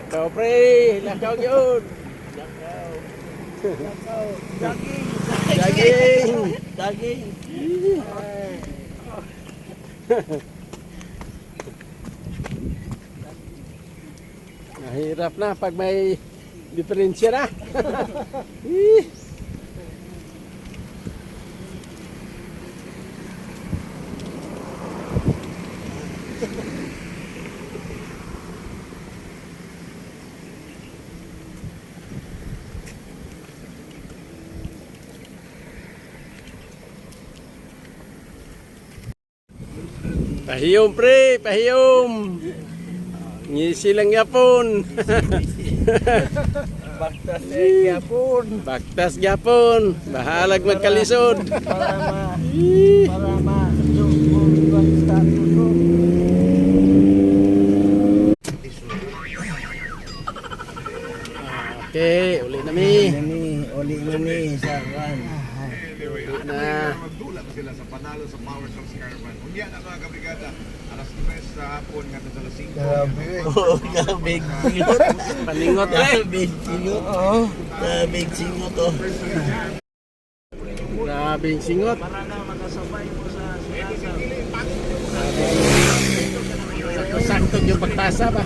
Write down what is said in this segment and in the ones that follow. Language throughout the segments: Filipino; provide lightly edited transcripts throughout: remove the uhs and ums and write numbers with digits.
Lakaw pre, lakaw yun. Lakaw. Lakaw. Daging. Daging. Daging. Mahirap na pag may diferensya na. Pahiyom pre, pahiyom. Ngisi lang yapon. Baktas gyapon. Baktas yapon. Bahalag magkalisod. Para ma basta tuso. Okay, uli na mi. Oli nami sa kan. Na. Magdula pa sila sa panalo sa Power Source Caravan. Unya na mga kabrigada, alas 3 sa hapon nga sa alas 5. Grabe. Big singot. Paningot pre. Big singot. Oh, big singot oh. Grabing singot. Para na makasabay mo sa sinasa. Sakto yung pagtasa ba?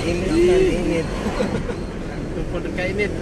Init. Tupod kainit.